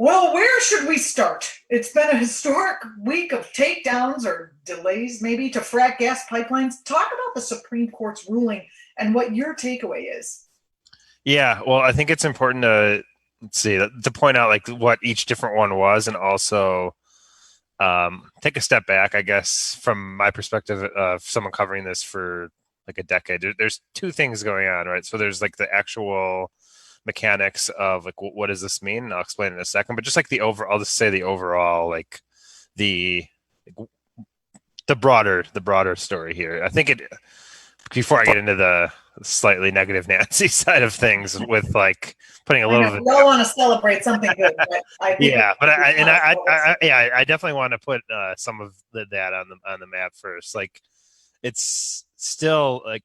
Well, where should we start? It's been a historic week of takedowns or delays, maybe, to frack gas pipelines. Talk about the Supreme Court's ruling and what your takeaway is. Yeah, well, I think it's important to to point out like what each different one was, and also take a step back. I guess from my perspective of someone covering this for like a decade, there's two things going on, right? So there's like the actual mechanics of like what does this mean? And I'll explain in a second. But just like I'll just say the overall like the the broader story here. I think it before I get into the slightly negative Nancy side of things with like putting a I little know bit. we all want to celebrate something good, but I think we Yeah, but should be honest. I definitely want to put some of that on the map first. Like it's still like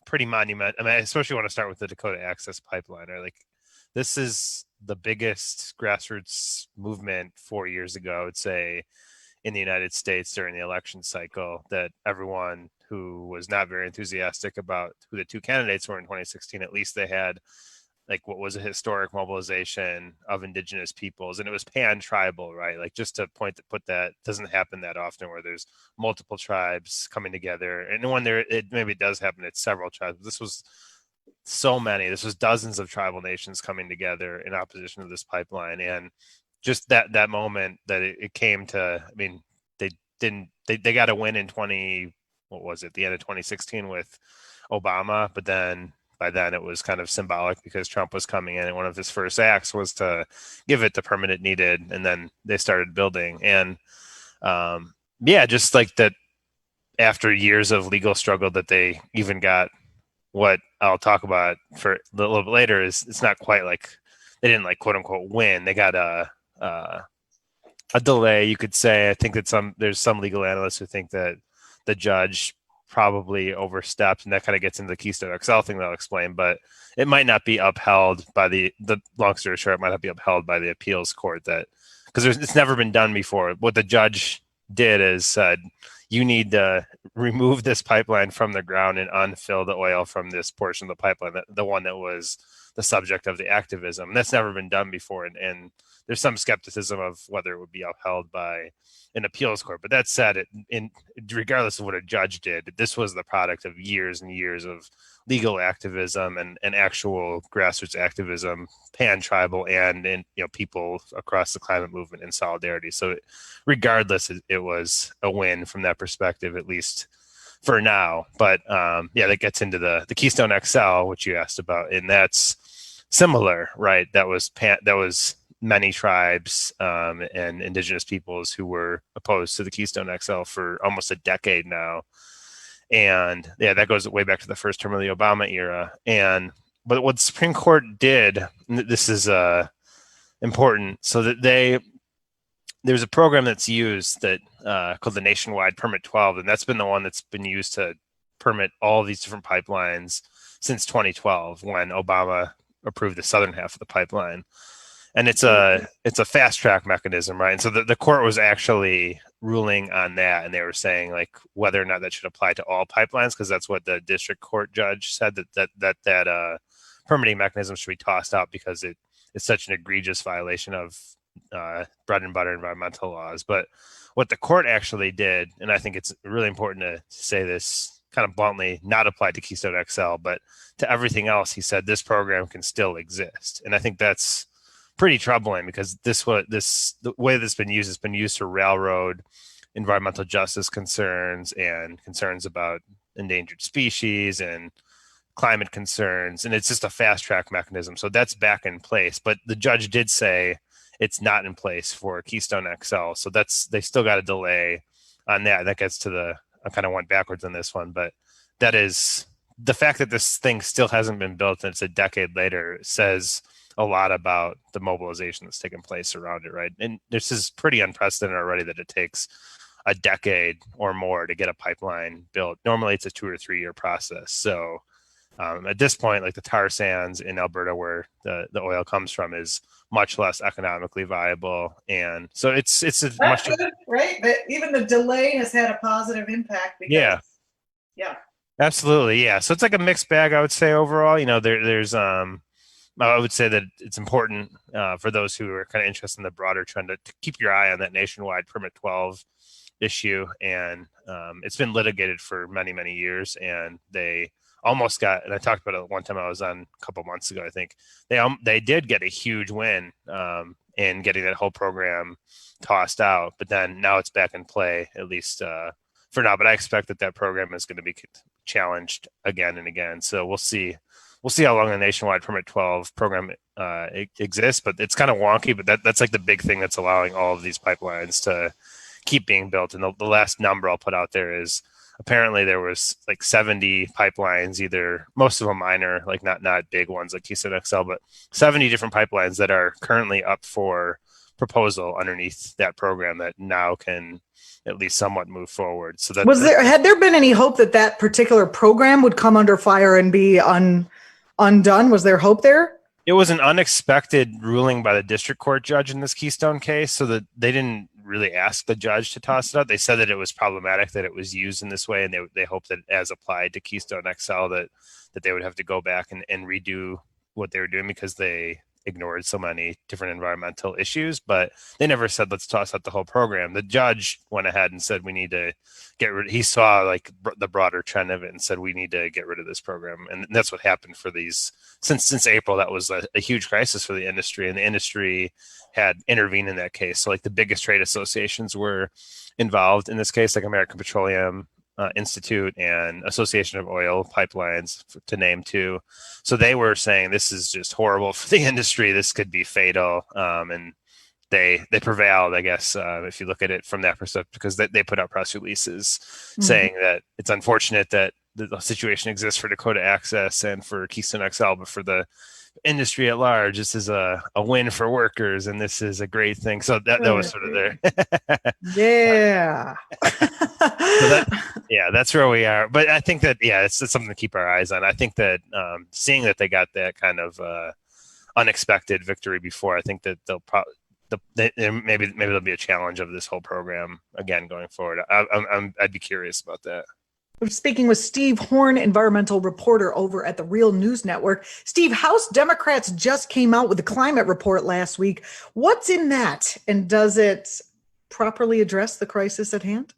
pretty monumental. I mean, I especially want to start with the Dakota Access Pipeline. Or like this is the biggest grassroots movement 4 years ago, I would say, in the United States during the election cycle, that everyone who was not very enthusiastic about who the two candidates were in 2016, at least they had like what was a historic mobilization of indigenous peoples, and it was pan-tribal, right? Like just to put that doesn't happen that often where there's multiple tribes coming together, and when it maybe does happen, it's several tribes. This was so many. This was dozens of tribal nations coming together in opposition to this pipeline, and just that moment that it came to. I mean, they didn't. They got a win in 20. What was it? The end of 2016 with Obama, but then by then it was kind of symbolic because Trump was coming in, and one of his first acts was to give it the permit it needed, and then they started building. And yeah, just like that. After years of legal struggle, that they even got what I'll talk about for a little bit later is it's not quite like they didn't like quote unquote win. They got a delay, you could say. I think that there's some legal analysts who think that the judge probably overstepped, and that kind of gets into the Keystone XL thing that I'll explain. But it might not be upheld by the long story short, it might not be upheld by the appeals court, that because it's never been done before. What the judge did is said, you need to remove this pipeline from the ground and unfill the oil from this portion of the pipeline, the one that was the subject of the activism. That's never been done before, and there's some skepticism of whether it would be upheld by an appeals court. But that said, regardless of what a judge did, this was the product of years and years of legal activism and actual grassroots activism, pan-tribal and people across the climate movement in solidarity. So regardless, it was a win from that perspective, at least for now. But yeah, that gets into the Keystone XL, which you asked about, and that's similar, right? That was many tribes and indigenous peoples who were opposed to the Keystone XL for almost a decade now. And yeah, that goes way back to the first term of the Obama era. But what the Supreme Court did, this is important, so that there's a program that's used that called the Nationwide Permit 12, and that's been the one that's been used to permit all these different pipelines since 2012, when Obama approved the southern half of the pipeline. And it's a fast track mechanism, right? And so the court was actually ruling on that, and they were saying like whether or not that should apply to all pipelines, because that's what the district court judge said, that permitting mechanism should be tossed out because it is such an egregious violation of bread and butter environmental laws. But what the court actually did, and I think it's really important to say this kind of bluntly, not applied to Keystone XL, but to everything else, he said this program can still exist. And I think that's pretty troubling, because the way this has been used has been used to railroad environmental justice concerns and concerns about endangered species and climate concerns, and it's just a fast track mechanism. So that's back in place, but the judge did say it's not in place for Keystone XL. So they still got a delay on that. That gets to I kind of went backwards on this one, but that is the fact that this thing still hasn't been built and it's a decade later says a lot about the mobilization that's taken place around it, right? And this is pretty unprecedented already, that it takes a decade or more to get a pipeline built. Normally it's a 2 or 3 year process. So at this point, like the tar sands in Alberta, where the oil comes from, is much less economically viable. And so it's a That's much good, right? But even the delay has had a positive impact because, yeah, yeah. absolutely. Yeah. So it's like a mixed bag, I would say, overall. There's I would say that it's important for those who are kind of interested in the broader trend to keep your eye on that nationwide permit 12 issue. And it's been litigated for many, many years. And they almost got, and I talked about it one time I was on a couple months ago, I think they did get a huge win in getting that whole program tossed out. But then now it's back in play, at least for now. But I expect that program is going to be challenged again and again. So we'll see how long the nationwide permit 12 program exists, but it's kind of wonky, but that's like the big thing that's allowing all of these pipelines to keep being built. And the last number I'll put out there is apparently there was like 70 pipelines, either most of them minor, like not big ones like Keystone XL, but 70 different pipelines that are currently up for proposal underneath that program that now can at least somewhat move forward. So that had there been any hope that particular program would come under fire and be undone? Was there hope there? It was an unexpected ruling by the district court judge in this Keystone case, so that they didn't really ask the judge to toss it out. They said that it was problematic that it was used in this way, and they hoped that as applied to Keystone XL that they would have to go back and redo what they were doing because they ignored so many different environmental issues, but they never said, let's toss out the whole program. The judge went ahead and said, we need to get rid. He saw like the broader trend of it and said, we need to get rid of this program. And that's what happened for these since April. That was a huge crisis for the industry, and the industry had intervened in that case. So like the biggest trade associations were involved in this case, like American Petroleum Institute and Association of Oil Pipelines, to name two. So they were saying this is just horrible for the industry. This could be fatal. And they prevailed, I guess, if you look at it from that perspective, because they put out press releases saying that it's unfortunate that the situation exists for Dakota Access and for Keystone XL, but for the industry at large, this is a win for workers, and this is a great thing. So that was sort of there. Yeah. That's where we are. But I think that it's something to keep our eyes on. I think that seeing that they got that kind of unexpected victory before, I think that they'll probably maybe there'll be a challenge of this whole program again going forward. I'd be curious about that. We're speaking with Steve Horn, environmental reporter over at the Real News Network. Steve, House Democrats just came out with a climate report last week. What's in that, and does it properly address the crisis at hand?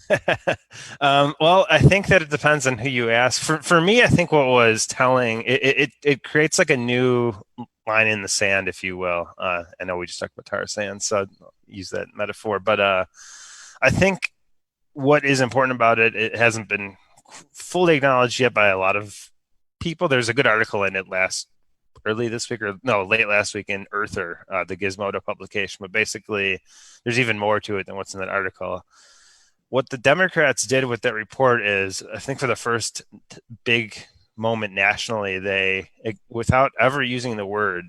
Well, I think that it depends on who you ask. For me, I think what was telling, it creates like a new line in the sand, if you will. I know we just talked about tar sands, so I'll use that metaphor. But I think what is important about it, it hasn't been fully acknowledged yet by a lot of people. There's a good article in it late last week in Earther, the Gizmodo publication. But basically, there's even more to it than what's in that article. What the Democrats did with that report is, I think for the first big moment nationally, they, without ever using the word,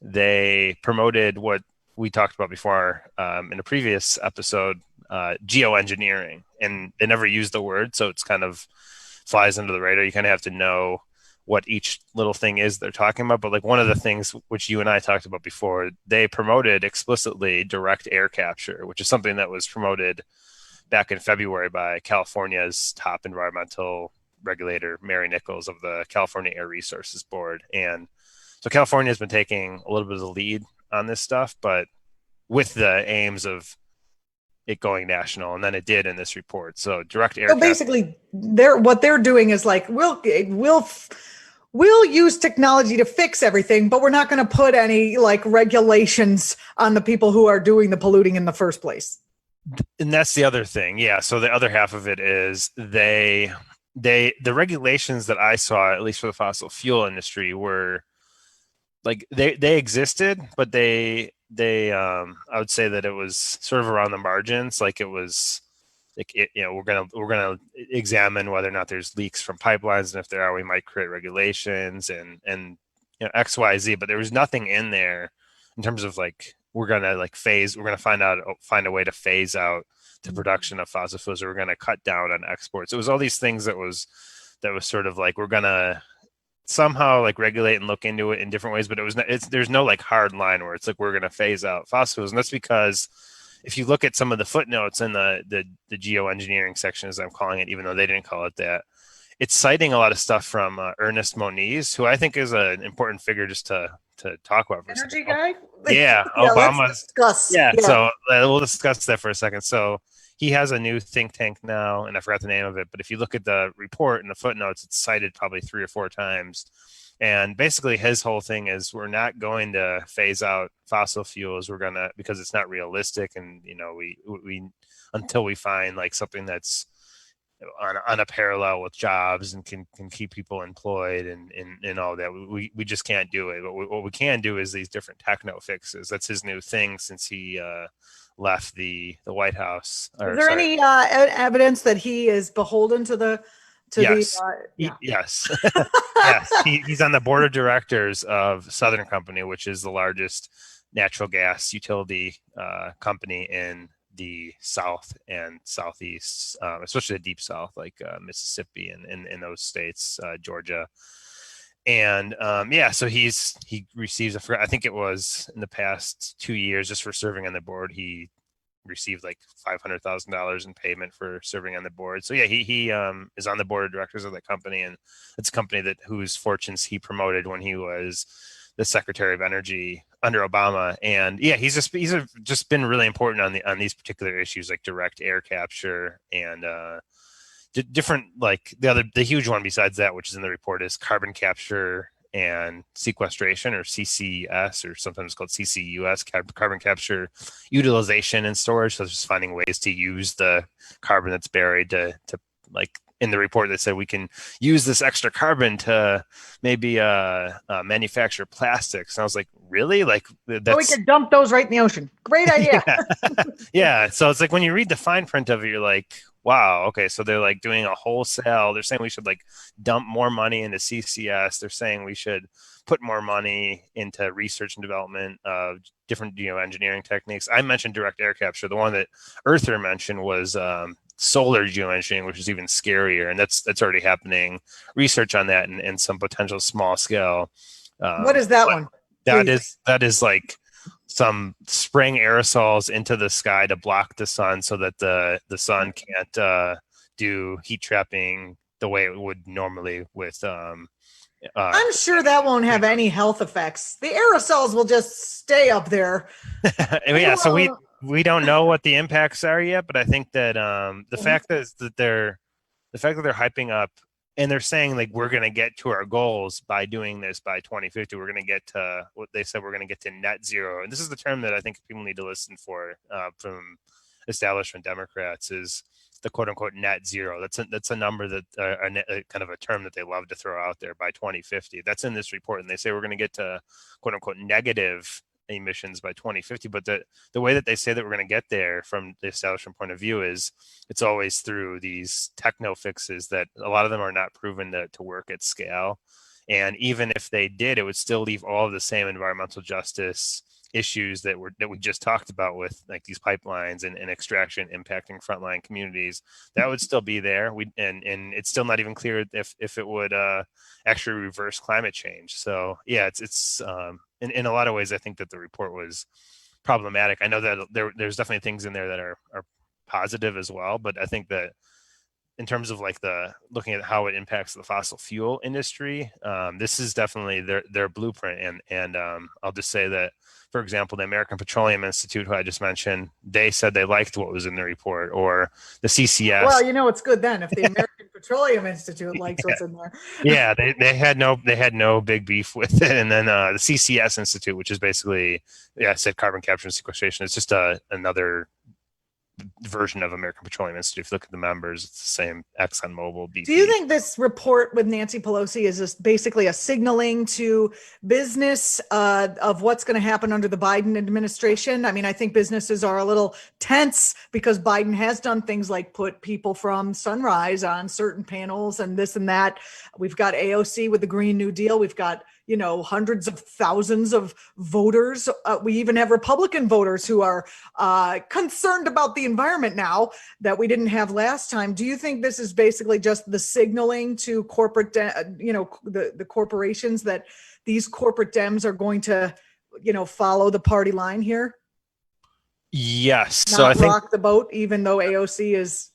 they promoted what we talked about before in a previous episode, geoengineering, and they never used the word, so it's kind of flies under the radar. You kind of have to know what each little thing is they're talking about. But like one of the things which you and I talked about before, they promoted explicitly direct air capture, which is something that was promoted back in February by California's top environmental regulator, Mary Nichols of the California Air Resources Board. And so California has been taking a little bit of the lead on this stuff, but with the aims of it going national, and then it did in this report. So direct air. So basically, what they're doing is like, we'll use technology to fix everything, but we're not going to put any like regulations on the people who are doing the polluting in the first place. And that's the other thing. Yeah. So the other half of it is the regulations that I saw, at least for the fossil fuel industry, were like they existed, but I would say that it was sort of around the margins. Like it was like, we're gonna examine whether or not there's leaks from pipelines, and if there are, we might create regulations and X, Y, Z. But there was nothing in there in terms of like we're gonna find a way to phase out the production of fossil fuels, or we're gonna cut down on exports. It was all these things that was sort of like we're gonna somehow like regulate and look into it in different ways, but there's no like hard line where it's like we're going to phase out fossil fuels. And that's because if you look at some of the footnotes in the geoengineering section, as I'm calling it, even though they didn't call it that, it's citing a lot of stuff from Ernest Moniz, who I think is an important figure just to talk about for a second. Energy guy. Yeah, Yeah, let's Obama's. discuss. Yeah, Yeah. so we'll discuss that for a second. So he has a new think tank now, and I forgot the name of it. But if you look at the report and the footnotes, it's cited probably 3 or 4 times. And basically, his whole thing is we're not going to phase out fossil fuels. We're gonna, because it's not realistic, and we until we find like something that's on a parallel with jobs and can keep people employed and all that. We just can't do it. But what we can do is these different techno fixes. That's his new thing since he left the White House. Is there any evidence that he is beholden to the yes. yeah. Yes. Yes. He's on the board of directors of Southern Company, which is the largest natural gas utility company in the South and Southeast, especially the Deep South, like Mississippi and in those states, Georgia. And so he receives, I think it was in the past 2 years, just for serving on the board, he received like $500,000 in payment for serving on the board. So yeah, he is on the board of directors of that company, and it's a company whose fortunes he promoted when he was the Secretary of Energy under Obama. And yeah, he's just been really important on these particular issues, like direct air capture and different, like the huge one besides that, which is in the report, is carbon capture and sequestration, or CCS, or sometimes called CCUS, carbon capture utilization and storage. So just finding ways to use the carbon that's buried to like, in the report that said we can use this extra carbon to maybe manufacture plastics. And I was like, really? Like that's, we could dump those right in the ocean. Great idea. Yeah. So it's like when you read the fine print of it, you're like, wow, okay. So they're like doing a wholesale. They're saying we should like dump more money into CCS. They're saying we should put more money into research and development of different engineering techniques. I mentioned direct air capture. The one that Earther mentioned was solar geoengineering, which is even scarier, and that's already happening. Research on that and some potential small scale. What is that one? That is like some spraying aerosols into the sky to block the sun, so that the sun can't do heat trapping the way it would normally with. I'm sure that won't have any health effects. The aerosols will just stay up there. Yeah, so we don't know what the impacts are yet, but I think that the fact that they're hyping up and they're saying like we're going to get to our goals by doing this by 2050. We're going to get to what they said, we're going to get to net zero. And this is the term that I think people need to listen for from establishment Democrats, is the quote unquote net zero. That's a number that kind of a term that they love to throw out there, by 2050. That's in this report. And they say we're going to get to quote unquote negative emissions by 2050, but the way that they say that we're going to get there from the establishment point of view is it's always through these techno fixes that a lot of them are not proven to work at scale. And even if they did, it would still leave all of the same environmental justice issues that we just talked about, with like these pipelines and extraction impacting frontline communities. That would still be there. And it's still not even clear if it would actually reverse climate change. So yeah, it's in a lot of ways, I think that the report was problematic. I know that there's definitely things in there that are positive as well, but I think that in terms of like looking at how it impacts the fossil fuel industry, this is definitely their blueprint. And I'll just say that, for example, the American Petroleum Institute, who I just mentioned, they said they liked what was in the report, or the CCS. Well, it's good then if the American Petroleum Institute likes what's in there. Yeah, they had no big beef with it. And then the CCS Institute, which is basically, I said carbon capture and sequestration. It's just another version of American Petroleum Institute. If you look at the members, it's the same: ExxonMobil, BP. Do you think this report with Nancy Pelosi is just basically a signaling to business of what's going to happen under the Biden administration? I mean, I think businesses are a little tense because Biden has done things like put people from Sunrise on certain panels and this and that. We've got AOC with the Green New Deal. We've got hundreds of thousands of voters. We even have Republican voters who are concerned about the environment now that we didn't have last time. Do you think this is basically just the signaling to corporate, the corporations, that these corporate Dems are going to, follow the party line here? Yes. So I think rock the boat, even though AOC is,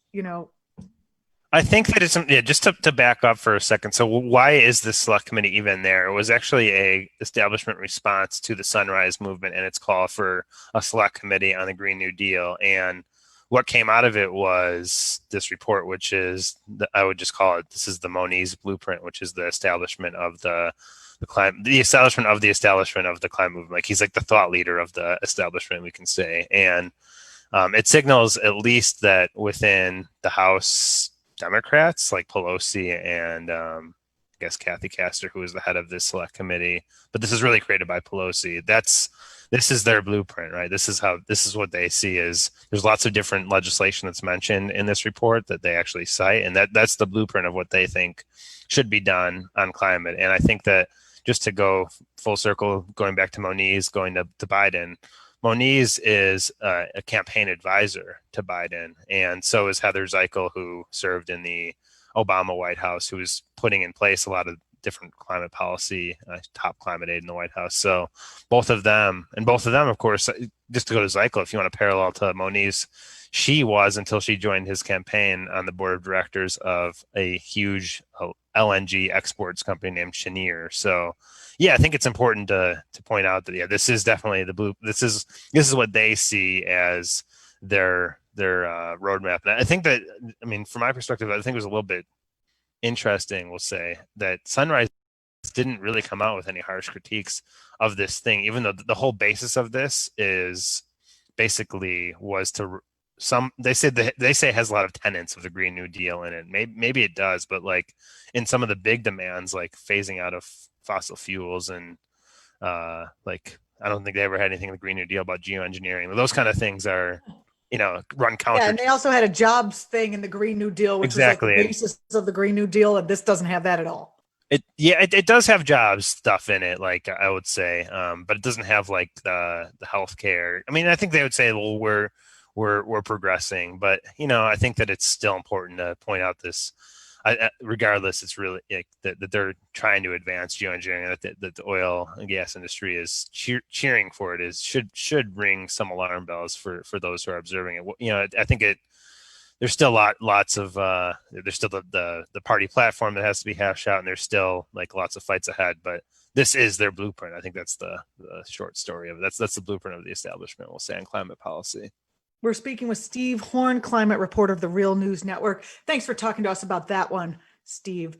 I think that it's just to back up for a second. So why is this select committee even there? It was actually a establishment response to the Sunrise Movement and its call for a select committee on the Green New Deal. And what came out of it was this report, which is I would just call it, this is the Moniz blueprint, which is the establishment of the climate, the establishment of the climate movement. Like he's like the thought leader of the establishment, we can say. And it signals at least that within the House Democrats like Pelosi and I guess Kathy Castor, who is the head of this select committee, but this is really created by Pelosi. This is their blueprint, right? This is what they see is there's lots of different legislation that's mentioned in this report that they actually cite, and that's the blueprint of what they think should be done on climate. And I think that just to go full circle, going back to Moniz, going to Biden, Moniz is a campaign advisor to Biden, and so is Heather Zeichel, who served in the Obama White House, who was putting in place a lot of different climate policy, top climate aid in the White House. So both of them, of course, just to go to Zeichel, if you want to parallel to Moniz, she was, until she joined his campaign, on the board of directors of a huge LNG exports company named Cheniere. So yeah, I think it's important to point out that this is definitely this is what they see as their roadmap. And I think that, I mean, from my perspective, I think it was a little bit interesting, we'll say, that Sunrise didn't really come out with any harsh critiques of this thing, even though the whole basis of this is basically was to they say it has a lot of tenets of the Green New Deal in it. Maybe it does, but like in some of the big demands, like phasing out of fossil fuels and like I don't think they ever had anything in the Green New Deal about geoengineering. Those kind of things are, run counter. Yeah, and they also had a jobs thing in the Green New Deal, which exactly. was like the basis of the Green New Deal, and this doesn't have that at all. It does have jobs stuff in it, like I would say, but it doesn't have like the healthcare. I mean, I think they would say, well, we're progressing, but I think that it's still important to point out this. Regardless, it's really like that they're trying to advance geoengineering. That the oil and gas industry is cheering for it should ring some alarm bells for those who are observing it. I think there's still lots of there's still the party platform that has to be hashed out, and there's still like lots of fights ahead. But this is their blueprint. I think that's the short story of it. That's the blueprint of the establishment, we'll say, on climate policy. We're speaking with Steve Horn, climate reporter of the Real News Network. Thanks for talking to us about that one, Steve.